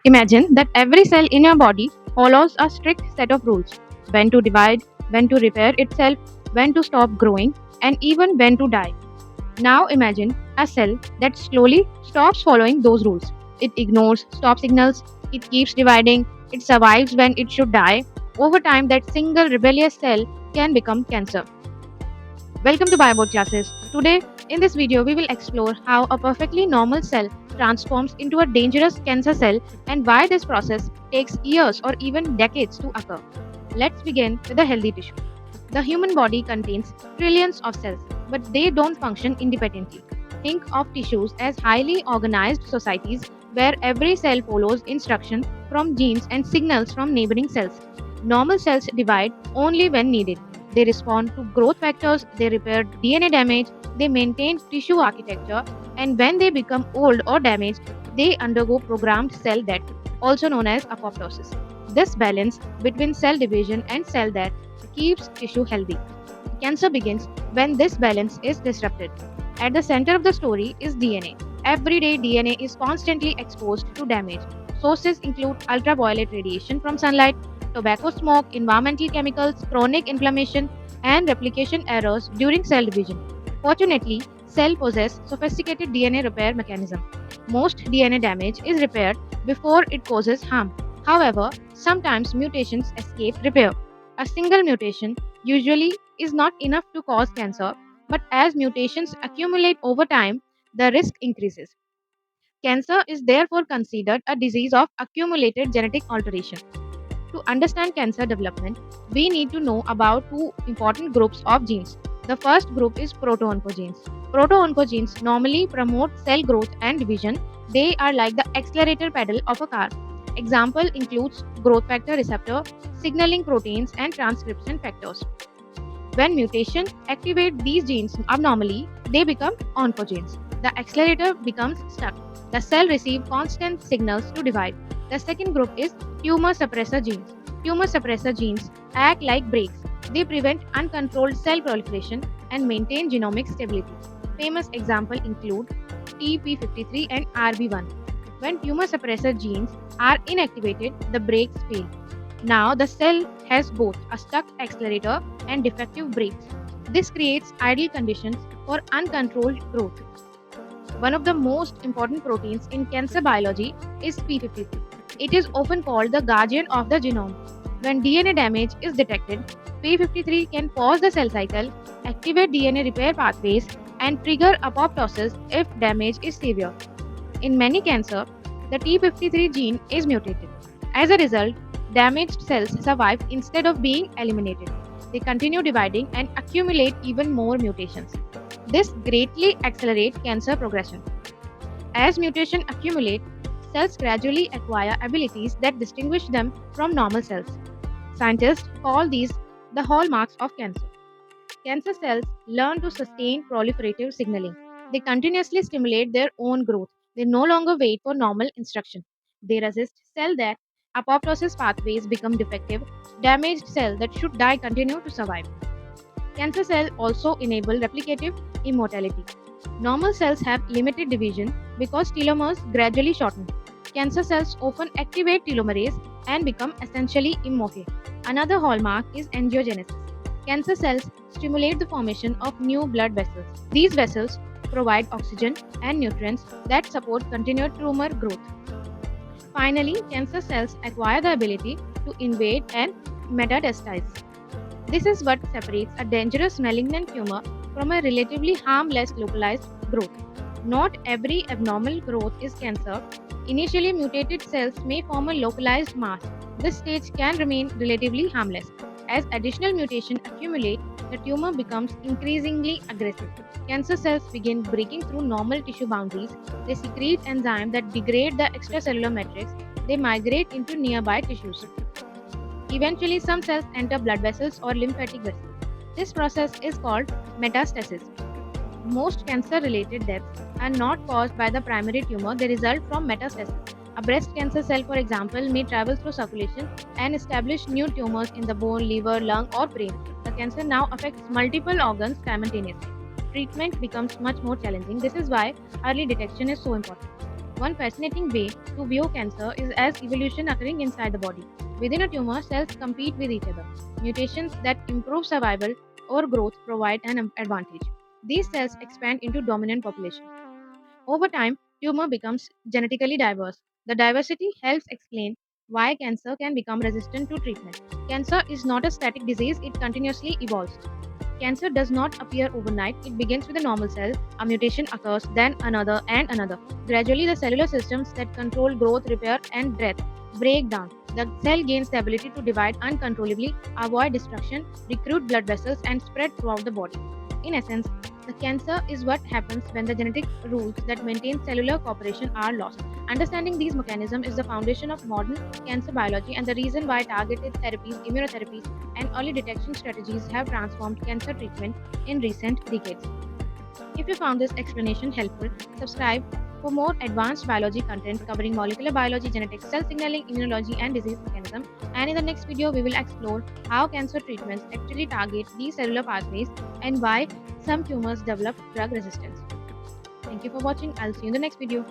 Imagine that every cell in your body follows a strict set of rules: when to divide, when to repair itself, when to stop growing, and even when to die. Now imagine a cell that slowly stops following those rules. It ignores stop signals, it keeps dividing, it survives when it should die. Over time, that single rebellious cell can become cancer. Welcome to Biobot classes. Today, in this video, we will explore how a perfectly normal cell transforms into a dangerous cancer cell and why this process takes years or even decades to occur. Let's begin with the healthy tissue. The human body contains trillions of cells, but they don't function independently. Think of tissues as highly organized societies where every cell follows instructions from genes and signals from neighboring cells. Normal cells divide only when needed. They respond to growth factors, they repair DNA damage, they maintain tissue architecture, and when they become old or damaged, they undergo programmed cell death, also known as apoptosis. This balance between cell division and cell death keeps tissue healthy. Cancer begins when this balance is disrupted. At the center of the story is DNA. Every day, DNA is constantly exposed to damage. Sources include ultraviolet radiation from sunlight, tobacco smoke, environmental chemicals, chronic inflammation, and replication errors during cell division. Fortunately, cells possess sophisticated DNA repair mechanism. Most DNA damage is repaired before it causes harm. However, sometimes mutations escape repair. A single mutation usually is not enough to cause cancer, but as mutations accumulate over time, the risk increases. Cancer is therefore considered a disease of accumulated genetic alteration. To understand cancer development, we need to know about two important groups of genes. The first group is proto-oncogenes. Proto-oncogenes normally promote cell growth and division. They are like the accelerator pedal of a car. Example includes growth factor receptor, signaling proteins, and transcription factors. When mutation activate these genes abnormally, they become oncogenes. The accelerator becomes stuck. The cell receives constant signals to divide. The second group is tumor suppressor genes. Tumor suppressor genes act like brakes. They prevent uncontrolled cell proliferation and maintain genomic stability. Famous examples include TP53 and RB1. When tumor suppressor genes are inactivated, the brakes fail. Now the cell has both a stuck accelerator and defective brakes. This creates ideal conditions for uncontrolled growth. One of the most important proteins in cancer biology is P53. It is often called the guardian of the genome. When DNA damage is detected, P53 can pause the cell cycle, activate DNA repair pathways, and trigger apoptosis if damage is severe. In many cancers, the P53 gene is mutated. As a result, damaged cells survive instead of being eliminated. They continue dividing and accumulate even more mutations. This greatly accelerates cancer progression. As mutations accumulate, cells gradually acquire abilities that distinguish them from normal cells. Scientists call these the hallmarks of cancer. Cancer cells learn to sustain proliferative signaling. They continuously stimulate their own growth. They no longer wait for normal instruction. They resist cell death. Apoptosis pathways become defective. Damaged cells that should die continue to survive. Cancer cells also enable replicative immortality. Normal cells have limited division because telomeres gradually shorten. Cancer cells often activate telomerase and become essentially immortal. Another hallmark is angiogenesis. Cancer cells stimulate the formation of new blood vessels. These vessels provide oxygen and nutrients that support continued tumor growth. Finally, cancer cells acquire the ability to invade and metastasize. This is what separates a dangerous malignant tumor from a relatively harmless localized growth. Not every abnormal growth is cancer. Initially mutated cells may form a localized mass. This stage can remain relatively harmless. As additional mutations accumulate, the tumor becomes increasingly aggressive. Cancer cells begin breaking through normal tissue boundaries. They secrete enzymes that degrade the extracellular matrix. They migrate into nearby tissues. Eventually, some cells enter blood vessels or lymphatic vessels. This process is called metastasis. Most cancer-related deaths are not caused by the primary tumor, they result from metastasis. A breast cancer cell, for example, may travel through circulation and establish new tumors in the bone, liver, lung, or brain. The cancer now affects multiple organs simultaneously. Treatment becomes much more challenging. This is why early detection is so important. One fascinating way to view cancer is as evolution occurring inside the body. Within a tumor, cells compete with each other. Mutations that improve survival or growth provide an advantage. These cells expand into dominant population. Over time, tumor becomes genetically diverse. The diversity helps explain why cancer can become resistant to treatment. Cancer is not a static disease, it continuously evolves. Cancer does not appear overnight. It begins with a normal cell, a mutation occurs, then another and another. Gradually, the cellular systems that control growth, repair, and death break down. The cell gains the ability to divide uncontrollably, avoid destruction, recruit blood vessels, and spread throughout the body. In essence, the cancer is what happens when the genetic rules that maintain cellular cooperation are lost. Understanding these mechanisms is the foundation of modern cancer biology and the reason why targeted therapies, immunotherapies, and early detection strategies have transformed cancer treatment in recent decades. If you found this explanation helpful, subscribe for more advanced biology content covering molecular biology, genetics, cell signaling, immunology, and disease mechanism. And in the next video, we will explore how cancer treatments actually target these cellular pathways and why some tumors develop drug resistance. Thank you for watching. I'll see you in the next video.